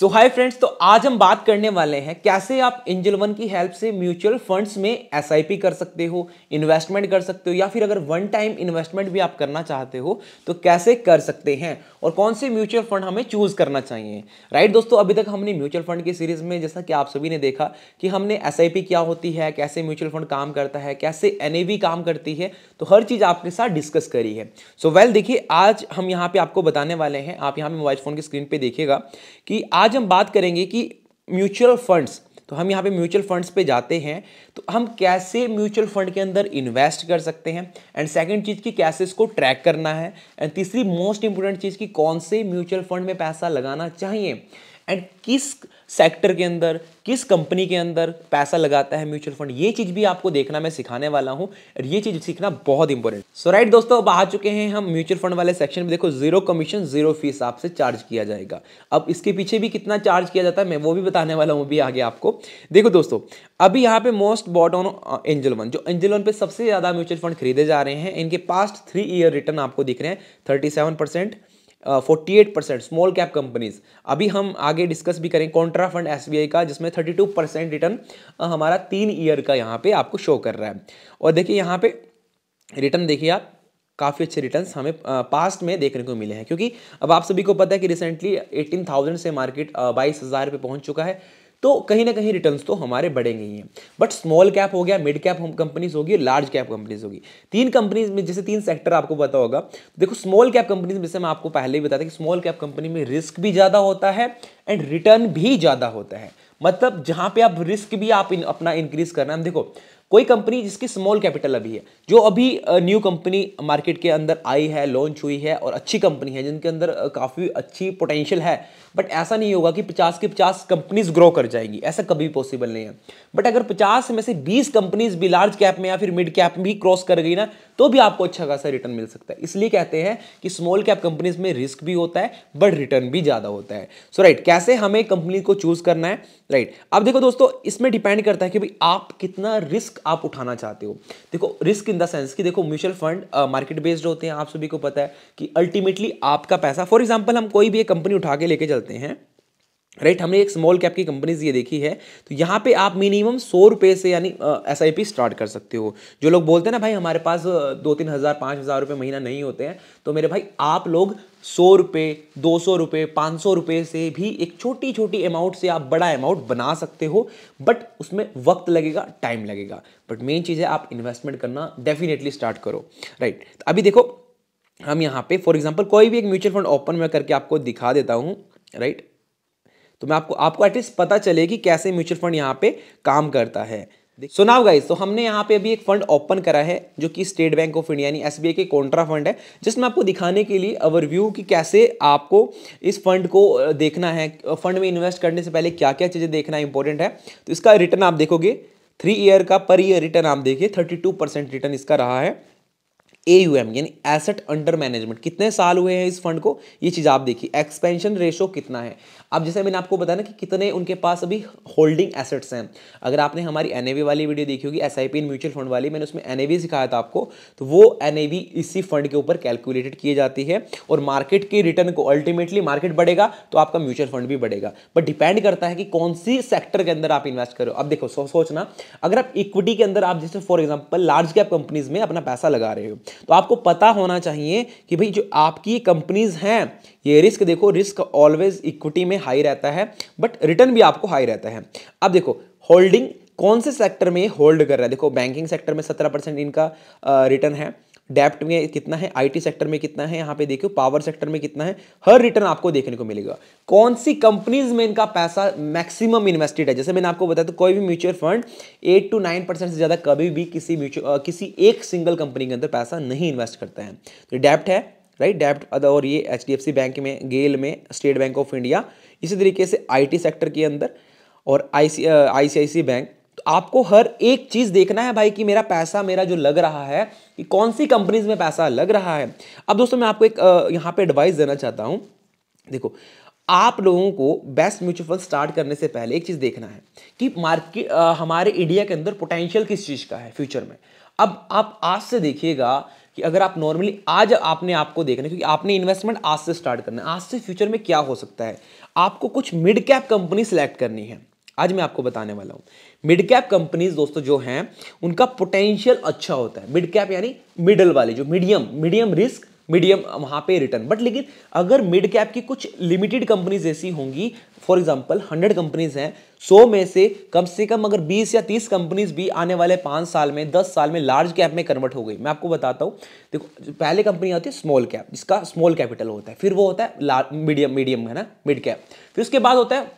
सो hi friends, तो आज हम बात करने वाले हैं कैसे आप एंजल वन की हेल्प से म्यूचुअल फंड्स में एसआईपी कर सकते हो, इन्वेस्टमेंट कर सकते हो, या फिर अगर वन टाइम इन्वेस्टमेंट भी आप करना चाहते हो तो कैसे कर सकते हैं और कौन से म्यूचुअल फंड हमें चूज करना चाहिए। राइट दोस्तों, अभी तक हमने म्यूचुअल फंड की सीरीज में जैसा कि आप सभी ने देखा कि हमने एसआईपी क्या होती है, कैसे म्यूचुअल फंड काम करता है, कैसे एनएवी काम करती है, तो हर चीज आपके साथ डिस्कस करी है। सो वेल देखिए, आज हम यहाँ पे आपको बताने वाले हैं, आप यहाँ पे मोबाइल फोन की स्क्रीन पे देखिएगा कि आज हम बात करेंगे कि म्यूचुअल फंड्स, तो हम यहाँ पे म्यूचुअल फंड्स पे जाते हैं तो हम कैसे म्यूचुअल फंड के अंदर इन्वेस्ट कर सकते हैं, एंड सेकंड चीज की कैसे इसको ट्रैक करना है, एंड तीसरी मोस्ट इंपोर्टेंट चीज की कौन से म्यूचुअल फंड में पैसा लगाना चाहिए, एंड किस सेक्टर के अंदर, किस कंपनी के अंदर पैसा लगाता है म्यूचुअल फंड, ये चीज भी आपको देखना मैं सिखाने वाला हूं और ये चीज सीखना बहुत इंपॉर्टेंट। सो राइट दोस्तों, अब आ चुके हैं हम म्यूचुअल फंड वाले सेक्शन में। देखो, जीरो कमीशन जीरो फीस आपसे चार्ज किया जाएगा। अब इसके पीछे भी कितना चार्ज किया जाता है मैं वो भी बताने वाला हूं भी आगे आपको। देखो दोस्तों, अभी यहाँ पे most bought on Angel One, जो एंजल वन पे सबसे ज्यादा म्यूचुअल फंड खरीदे जा रहे हैं, इनके पास्ट 3 ईयर रिटर्न आपको दिख रहे हैं 37%, 48%। स्मॉल कैप कंपनीज अभी हम आगे डिस्कस भी करें। कॉन्ट्रा फंड एसबीआई का जिसमें 32% रिटर्न हमारा 3 ईयर का यहाँ पे आपको शो कर रहा है। और देखिए यहाँ पे रिटर्न देखिए आप, काफ़ी अच्छे रिटर्न्स हमें पास्ट में देखने को मिले हैं, क्योंकि अब आप सभी को पता है कि रिसेंटली 18,000 से मार्केट 22,000 पे पहुंच चुका है, तो कहीं ना कहीं रिटर्न्स तो हमारे बढ़ेंगे ही हैं। बट स्मॉल कैप हो गया, मिड कैप कंपनीज होगी, लार्ज कैप कंपनीज होगी। तीन कंपनीज में जैसे 3 सेक्टर आपको पता होगा। देखो, स्मॉल कैप कंपनीज में जैसे मैं आपको पहले ही बताया कि स्मॉल कैप कंपनी में रिस्क भी ज़्यादा होता है एंड रिटर्न भी ज़्यादा होता है। मतलब जहां पे आप रिस्क भी आप अपना इंक्रीज करना है। देखो, कोई कंपनी जिसकी स्मॉल कैपिटल अभी है, जो अभी न्यू कंपनी मार्केट के अंदर आई है, लॉन्च हुई है और अच्छी कंपनी है, जिनके अंदर काफ़ी अच्छी पोटेंशियल है, बट ऐसा नहीं होगा कि 50 की 50 कंपनीज ग्रो कर जाएंगी, ऐसा कभी पॉसिबल नहीं है। बट अगर 50 में से 20 कंपनीज भी लार्ज कैप में या फिर मिड कैप में भी क्रॉस कर गई ना, तो भी आपको अच्छा खासा रिटर्न मिल सकता है। इसलिए कहते हैं कि स्मॉल कैप कंपनीज में रिस्क भी होता है बट रिटर्न भी ज़्यादा होता है। सो राइट, कैसे हमें कंपनी को चूज करना है। राइट, अब देखो दोस्तों, इसमें डिपेंड करता है कि भाई आप कितना रिस्क आप उठाना चाहते हो। देखो, रिस्क इन द सेंस कि देखो, म्यूचुअल फंड मार्केट बेस्ड होते हैं, आप सभी को पता है कि अल्टीमेटली आपका पैसा, फॉर एग्जांपल हम कोई भी एक कंपनी उठा के लेके चलते हैं। राइट, हमने एक स्मॉल कैप की कंपनीज ये देखी है, तो यहाँ पे आप मिनिमम 100 रुपये से यानी एसआईपी स्टार्ट कर सकते हो। जो लोग बोलते हैं ना भाई हमारे पास 2-3 हज़ार 5,000 रुपये महीना नहीं होते हैं, तो मेरे भाई आप लोग 100 रुपये, 200 रुपये, 500 रुपये से भी एक छोटी छोटी अमाउंट से आप बड़ा अमाउंट बना सकते हो। बट उसमें वक्त लगेगा, टाइम लगेगा, बट मेन चीज़ है आप इन्वेस्टमेंट करना डेफिनेटली स्टार्ट करो। राइट, तो अभी देखो, हम यहाँ पे फॉर एग्जाम्पल कोई भी एक म्यूचुअल फंड ओपन में करके आपको दिखा देता हूँ। राइट, तो मैं आपको एटलीस्ट पता चले कि कैसे म्यूचुअल फंड यहाँ पे काम करता है। सो नाउ गाइस, तो हमने यहाँ पे अभी एक फंड ओपन करा है जो कि स्टेट बैंक ऑफ इंडिया यानी एसबीआई के कॉन्ट्रा फंड है, जिसमें आपको दिखाने के लिए ओवरव्यू कि कैसे आपको इस फंड को देखना है, फंड में इन्वेस्ट करने से पहले क्या क्या चीज़ें देखना इंपॉर्टेंट है। तो इसका रिटर्न आप देखोगे 3 ईयर का पर ईयर रिटर्न आप देखिए 32% रिटर्न इसका रहा है। AUM यानी एसेट अंडर मैनेजमेंट, कितने साल हुए हैं इस फंड को, ये चीज़ आप देखिए। एक्सपेंशन रेशो कितना है, अब जैसे मैंने आपको बताया ना कि कितने उनके पास अभी होल्डिंग एसेट्स हैं। अगर आपने हमारी एनएवी वाली वीडियो देखी होगी, एसआईपी इन म्यूचुअल फंड वाली, मैंने उसमें एनएवी सिखाया था आपको, तो वो एनएवी इसी फंड के ऊपर कैलकुलेटेड की जाती है और मार्केट के रिटर्न को, अल्टीमेटली मार्केट बढ़ेगा तो आपका म्यूचुअल फंड भी बढ़ेगा, बट डिपेंड करता है कि कौन सी सेक्टर के अंदर आप इन्वेस्ट करो। अब देखो, सोचना, अगर आप इक्विटी के अंदर आप जैसे for example large cap companies में अपना पैसा लगा रहे हो, तो आपको पता होना चाहिए कि भाई जो आपकी कंपनीज हैं, ये रिस्क देखो, रिस्क ऑलवेज इक्विटी में हाई रहता है बट रिटर्न भी आपको हाई रहता है। अब देखो, होल्डिंग कौन से सेक्टर में होल्ड कर रहा है। देखो, बैंकिंग सेक्टर में 17% इनका रिटर्न है, डेप्ट में कितना है, आईटी सेक्टर में कितना है, यहाँ पे देखो पावर सेक्टर में कितना है, हर रिटर्न आपको देखने को मिलेगा। कौन सी कंपनीज में इनका पैसा मैक्सिमम इन्वेस्टेड है, जैसे मैंने आपको बताया, तो कोई भी म्यूचुअल फंड 8 to 9% से ज्यादा कभी भी किसी एक सिंगल कंपनी के अंदर पैसा नहीं इन्वेस्ट करता है। तो डेप्ट है, राइट, डेप्ट, और ये एचडीएफसी बैंक में, गेल में, स्टेट बैंक ऑफ इंडिया, इसी तरीके से आईटी सेक्टर के अंदर और आईसीआईसी बैंक। तो आपको हर एक चीज देखना है भाई कि मेरा पैसा, मेरा जो लग रहा है, कि कौन सी कंपनीज में पैसा लग रहा है। अब दोस्तों, मैं आपको एक यहाँ पे एडवाइस देना चाहता हूँ। देखो, आप लोगों को बेस्ट म्यूचुअल फंड स्टार्ट करने से पहले एक चीज देखना है कि मार्केट, हमारे इंडिया के अंदर पोटेंशियल किस चीज का है फ्यूचर में। अब आप आज से देखिएगा कि अगर आप नॉर्मली आज आपने आपको देखना है, क्योंकि आपने इन्वेस्टमेंट आज से स्टार्ट करना है, आज से फ्यूचर में क्या हो सकता है, आपको कुछ मिड कैप कंपनी सिलेक्ट करनी है। आज मैं आपको बताने वाला हूं। मिड कैप कंपनीज दोस्तों जो हैं उनका पोटेंशियल अच्छा होता है। मिड कैप यानी मिडल वाली, जो मीडियम रिस्क, मीडियम वहां पे रिटर्न। बट लेकिन अगर मिड कैप की कुछ लिमिटेड कंपनीज ऐसी होंगी, फॉर एग्जांपल 100 कंपनीज हैं, 100 में से कम अगर 20 या 30 कंपनीज भी आने वाले 5 साल में, 10 साल में लार्ज कैप में कन्वर्ट हो गई। मैं आपको बताता हूं, देखो पहले कंपनी आती है स्मॉल कैप, जिसका स्मॉल कैपिटल होता है, फिर वो होता है मीडियम है ना, मिड कैप, फिर उसके बाद होता है,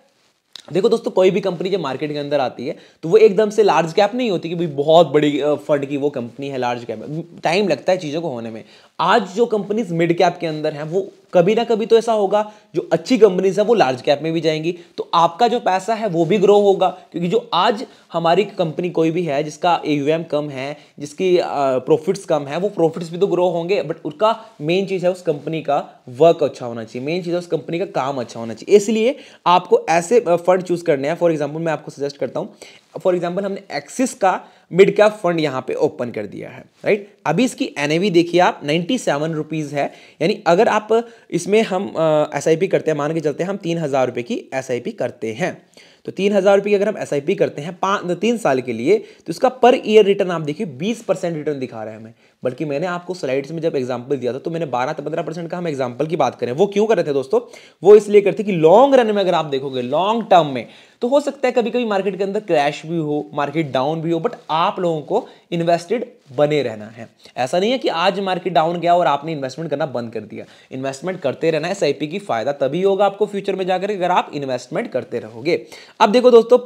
देखो दोस्तों कोई भी कंपनी जब मार्केट के अंदर आती है तो वो एकदम से लार्ज कैप नहीं होती कि भाई बहुत बड़ी फंड की वो कंपनी है लार्ज कैप, टाइम लगता है चीज़ों को होने में। आज जो कंपनीज मिड कैप के अंदर हैं वो कभी ना कभी तो ऐसा होगा, जो अच्छी कंपनीज है वो लार्ज कैप में भी जाएंगी, तो आपका जो पैसा है वो भी ग्रो होगा। क्योंकि जो आज हमारी कंपनी कोई भी है जिसका AUM कम है, जिसकी प्रॉफिट्स कम है, वो प्रॉफिट्स भी तो ग्रो होंगे, बट उसका मेन चीज़ है उस कंपनी का वर्क अच्छा होना चाहिए, मेन चीज़ है उस कंपनी का काम अच्छा होना चाहिए। इसलिए आपको ऐसे फंड चूज करने हैं। फॉर एग्जाम्पल मैं आपको सजेस्ट करता हूँ, फॉर एग्जाम्पल हमने एक्सिस का मिड कैप फंड यहां पे ओपन कर दिया है, राइट। अभी इसकी NAV देखिए आप 97 रुपीज है, यानी अगर आप इसमें हम SIP करते हैं, मान के चलते हैं हम 3000 रुपए की SIP करते हैं, तो 3000 रुपये की अगर हम SIP करते हैं 3 साल के लिए, तो इसका पर ईयर रिटर्न आप देखिए 20% रिटर्न दिखा रहा है हमें। बल्कि मैंने आपको स्लाइड्स में जब एग्जांपल दिया था तो मैंने 12-15% का हम एग्जांपल की बात करें, वो क्यों कर रहे थे दोस्तों, वो इसलिए करते कि लॉन्ग रन में अगर आप देखोगे, लॉन्ग टर्म में, तो हो सकता है कभी कभी मार्केट के अंदर क्रैश भी हो, मार्केट डाउन भी हो, बट आप लोगों को इन्वेस्टेड बने रहना है। ऐसा नहीं है कि आज मार्केट डाउन गया और आपने इन्वेस्टमेंट करना बंद कर दिया, इन्वेस्टमेंट करते रहना है। SIP की फायदा तभी होगा आपको फ्यूचर में जाकर अगर आप इन्वेस्टमेंट करते रहोगे। अब देखो दोस्तों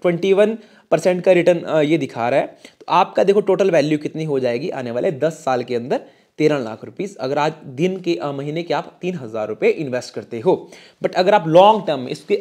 21% का रिटर्न ये दिखा रहा है, तो आपका देखो टोटल वैल्यू कितनी हो जाएगी आने वाले 10 साल के अंदर, 13 लाख रुपीस। अगर आज दिन के महीने के आप 3000 रुपये इन्वेस्ट करते हो, बट अगर आप लॉन्ग टर्म में इसके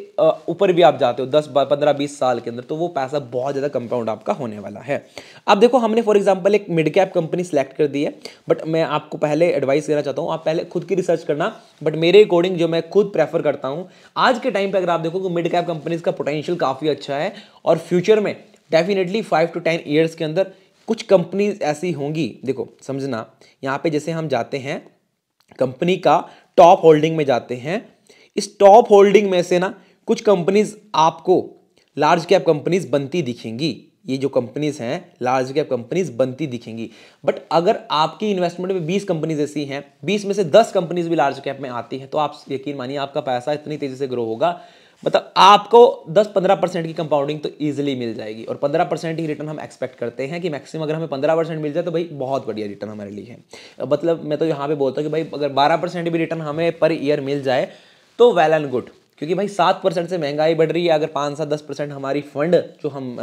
ऊपर भी आप जाते हो 10, 15, 20 साल के अंदर, तो वो पैसा बहुत ज़्यादा कंपाउंड आपका होने वाला है। अब देखो हमने फॉर एग्जांपल एक मिड कैप कंपनी सेलेक्ट कर दी है, बट मैं आपको पहले एडवाइस देना चाहता हूँ, आप पहले खुद की रिसर्च करना। बट मेरे अकॉर्डिंग जो मैं खुद प्रेफर करता हूँ आज के टाइम पर, अगर आप देखो कि मिड कैप कंपनीज का पोटेंशियल काफ़ी अच्छा है, और फ्यूचर में डेफिनेटली 5 to 10 ईयर्स के अंदर कुछ कंपनीज ऐसी होंगी। देखो समझना, यहाँ पे जैसे हम जाते हैं कंपनी का टॉप होल्डिंग में जाते हैं, इस टॉप होल्डिंग में से ना कुछ कंपनीज आपको लार्ज कैप कंपनीज बनती दिखेंगी। ये जो कंपनीज हैं लार्ज कैप कंपनीज बनती दिखेंगी, बट अगर आपकी इन्वेस्टमेंट में 20 कंपनीज ऐसी हैं, 20 में से 10 कंपनीज भी लार्ज कैप में आती हैं, तो आप यकीन मानिए आपका पैसा इतनी तेजी से ग्रो होगा, मतलब आपको 10-15% की कंपाउंडिंग तो इजीली मिल जाएगी। और 15% ही रिटर्न हम एक्सपेक्ट करते हैं कि मैक्सिमम अगर हमें 15% मिल जाए तो भाई बहुत बढ़िया रिटर्न हमारे लिए है। मतलब मैं तो यहाँ पे बोलता हूँ कि भाई अगर 12% भी रिटर्न हमें पर ईयर मिल जाए तो वेल एंड गुड, क्योंकि भाई 7% से महंगाई बढ़ रही है, अगर 5-10% हमारी फंड जो हम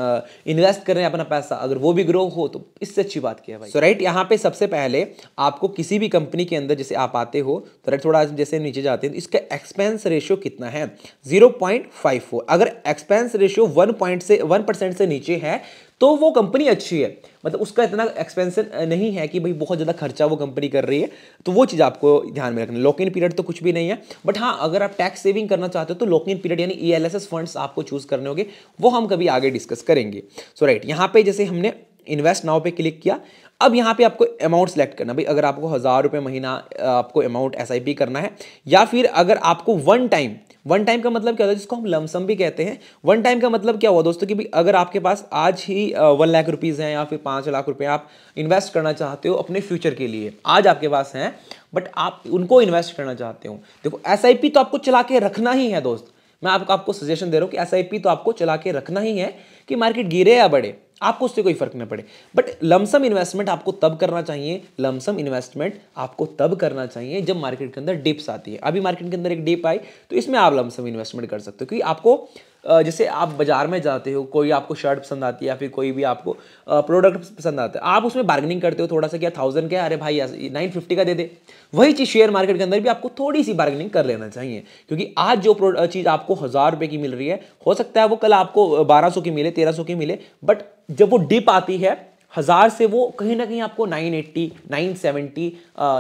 इन्वेस्ट कर रहे हैं अपना पैसा, अगर वो भी ग्रो हो तो इससे अच्छी बात क्या है भाई। सो राइट, यहाँ पे सबसे पहले आपको किसी भी कंपनी के अंदर जैसे आप आते हो तो राइट थोड़ा जैसे नीचे जाते हैं, तो इसका एक्सपेंस रेशियो कितना है 0.54। अगर एक्सपेंस रेशियो 1% से नीचे है तो वो कंपनी अच्छी है, मतलब उसका इतना एक्सपेंसिव नहीं है कि भाई बहुत ज़्यादा खर्चा वो कंपनी कर रही है, तो वो चीज़ आपको ध्यान में रखना। लॉक इन पीरियड तो कुछ भी नहीं है, बट हाँ अगर आप टैक्स सेविंग करना चाहते हो तो लॉक इन पीरियड यानी ELSS फंड्स आपको चूज करने होंगे, वो हम कभी आगे डिस्कस करेंगे। सो राइट, यहाँ पे जैसे हमने इन्वेस्ट नाउ पे क्लिक किया, अब यहाँ पे आपको अमाउंट सेलेक्ट करना, भाई अगर आपको 1000 रुपये महीना आपको अमाउंट SIP करना है, या फिर अगर आपको वन टाइम का मतलब क्या होता है जिसको हम लमसम भी कहते हैं। वन टाइम का मतलब क्या हुआ दोस्तों कि भाई अगर आपके पास आज ही 1 लाख रुपीज़ हैं या फिर 5 लाख रुपए आप इन्वेस्ट करना चाहते हो अपने फ्यूचर के लिए, आज आपके पास हैं बट आप उनको इन्वेस्ट करना चाहते हो, देखो SIP तो आपको चला के रखना ही है दोस्त। मैं आपको सजेशन दे रहा हूँ कि SIP तो आपको चला के रखना ही है कि मार्केट गिरे या बढ़े, आपको उससे कोई फर्क न पड़े। बट लमसम इन्वेस्टमेंट आपको तब करना चाहिए, लमसम इन्वेस्टमेंट आपको तब करना चाहिए जब मार्केट के अंदर डिप्स आती है। अभी मार्केट के अंदर एक डिप आई तो इसमें आप लमसम इन्वेस्टमेंट कर सकते हो, क्योंकि आपको जैसे आप बाजार में जाते हो, कोई आपको शर्ट पसंद आती है या फिर कोई भी आपको प्रोडक्ट पसंद आता है, आप उसमें बार्गेनिंग करते हो थोड़ा सा, क्या 1000 क्या, अरे भाई 950 का दे दे। वही चीज़ शेयर मार्केट के अंदर भी आपको थोड़ी सी बार्गेनिंग कर लेना चाहिए, क्योंकि आज जो चीज़ आपको 1000 रुपये की मिल रही है, हो सकता है वो कल आपको 1200 की मिले, 1300 की मिले, बट जब वो डिप आती है 1000 से वो कहीं ना कहीं आपको 980, 970,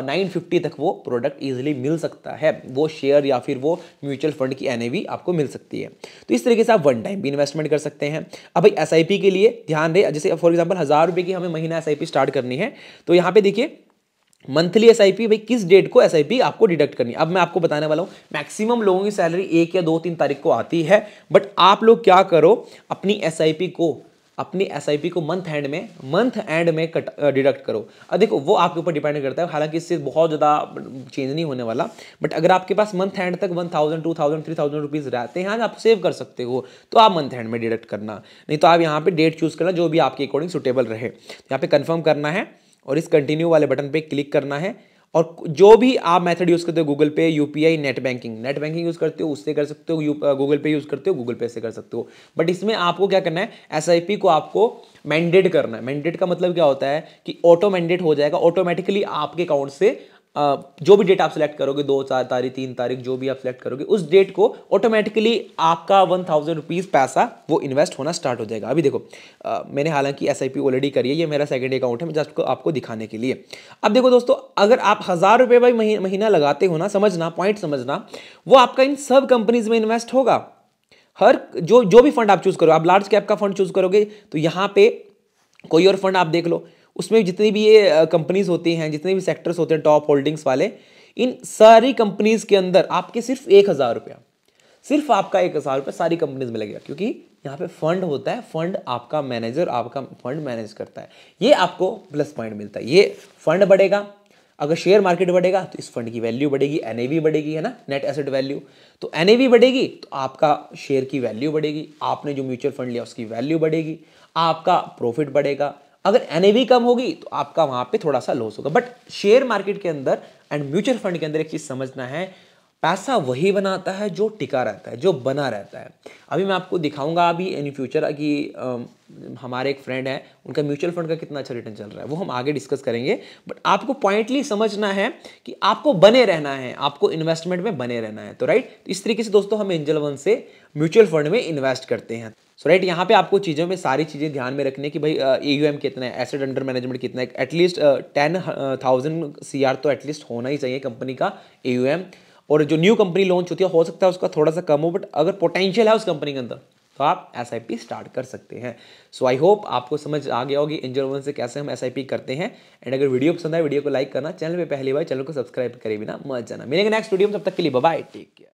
950 तक वो प्रोडक्ट इजीली मिल सकता है, वो शेयर या फिर वो म्यूचुअल फंड की NAV आपको मिल सकती है। तो इस तरीके से आप वन टाइम भी इन्वेस्टमेंट कर सकते हैं। अब भाई SIP के लिए ध्यान दे, जैसे फॉर एग्जांपल 1000 रुपये की हमें महीना SIP स्टार्ट करनी है, तो यहाँ पे देखिए मंथली एसआईपी भाई किस डेट को एसआईपी आपको डिडक्ट करनी है। अब मैं आपको बताने वाला हूं, मैक्सिमम लोगों की सैलरी 1 या 2-3 तारीख को आती है, बट आप लोग क्या करो, अपनी एसआईपी को मंथ एंड में डिडक्ट करो। अब देखो वो आपके ऊपर डिपेंड करता है, हालांकि इससे बहुत ज़्यादा चेंज नहीं होने वाला, बट अगर आपके पास मंथ एंड तक 1000 2000 3000 रुपीज़ रहते हैं, आप सेव कर सकते हो, तो आप मंथ एंड में डिडक्ट करना, नहीं तो आप यहाँ पे डेट चूज करना जो भी आपके अकॉर्डिंग सुटेबल रहे। यहाँ पे कंफर्म करना है और इस कंटिन्यू वाले बटन पे क्लिक करना है। और जो भी आप मेथड यूज़ करते हो, गूगल पे, यूपीआई, नेट बैंकिंग यूज़ करते हो उससे कर सकते हो, गूगल पे यूज़ करते हो गूगल पे से कर सकते हो। बट इसमें आपको क्या करना है, एसआईपी को आपको मैंडेट करना है। मैंडेट का मतलब क्या होता है कि ऑटो मैंडेट हो जाएगा, ऑटोमेटिकली आपके अकाउंट से जो भी डेट आप सिलेक्ट करोगे, 2-4 तारीख 3 तारीख जो भी आप सिलेक्ट करोगे, उस डेट को ऑटोमेटिकली आपका 1000 रुपीज़ पैसा वो इन्वेस्ट होना स्टार्ट हो जाएगा। अभी देखो मैंने हालांकि एसआईपी ऑलरेडी करी है, ये मेरा सेकंड अकाउंट है, मैं जस्ट आपको दिखाने के लिए। अब देखो दोस्तों, अगर आप 1000 रुपये भाई महीना लगाते हो ना, समझना पॉइंट समझना, वो आपका इन सब कंपनीज में इन्वेस्ट होगा। हर जो भी फंड आप चूज करो, आप लार्ज कैप का फंड चूज करोगे तो यहाँ पे कोई और फंड आप देख लो, उसमें जितनी भी ये कंपनीज होती हैं, जितने भी सेक्टर्स होते हैं टॉप होल्डिंग्स वाले, इन सारी कंपनीज के अंदर आपके सिर्फ 1000 रुपया, सिर्फ आपका 1000 रुपया सारी कंपनीज में लगेगा, क्योंकि यहाँ पे फंड होता है, फंड आपका मैनेजर आपका फंड मैनेज करता है, ये आपको प्लस पॉइंट मिलता है। ये फंड बढ़ेगा, अगर शेयर मार्केट बढ़ेगा तो इस फंड की वैल्यू बढ़ेगी, एनएवी बढ़ेगी, है ना, नेट एसेट वैल्यू। तो एनएवी बढ़ेगी तो आपका शेयर की वैल्यू बढ़ेगी, आपने जो म्यूचुअल फंड लिया उसकी वैल्यू बढ़ेगी, आपका प्रॉफिट बढ़ेगा। अगर एनएवी कम होगी तो आपका वहां पे थोड़ा सा लॉस होगा। बट शेयर मार्केट के अंदर एंड म्यूचुअल फंड के अंदर एक चीज समझना है, पैसा वही बनाता है जो टिका रहता है, जो बना रहता है। अभी मैं आपको दिखाऊंगा अभी इन फ्यूचर कि हमारे एक फ्रेंड है, उनका म्यूचुअल फंड का कितना अच्छा रिटर्न चल रहा है, वो हम आगे डिस्कस करेंगे। बट आपको पॉइंटली समझना है कि आपको बने रहना है, आपको इन्वेस्टमेंट में बने रहना है। तो राइट, तो इस तरीके से दोस्तों हम एंजल वन से म्यूचुअल फंड में इन्वेस्ट करते हैं। सो राइट, यहाँ पे आपको चीज़ों में सारी चीज़ें ध्यान में रखनी है कि भाई AUM कितना है, एसेट अंडर मैनेजमेंट कितना है, एटलीस्ट 10,000 CR तो एटलीस्ट होना ही चाहिए कंपनी का AUM। और जो न्यू कंपनी लॉन्च होती है हो सकता है उसका थोड़ा सा कम हो, बट अगर पोटेंशियल है उस कंपनी के अंदर तो आप SIP स्टार्ट कर सकते हैं। सो आई होप आपको समझ आ गया होगी एंजल वन से कैसे हम SIP करते हैं। एंड अगर वीडियो पसंद आए वीडियो को लाइक करना, चैनल पे पहली बार चैनल को सब्सक्राइब करे बिना मत जाना। मिलेंगे नेक्स्ट वीडियो में, तब तक के लिए बाय बाय, टेक केयर।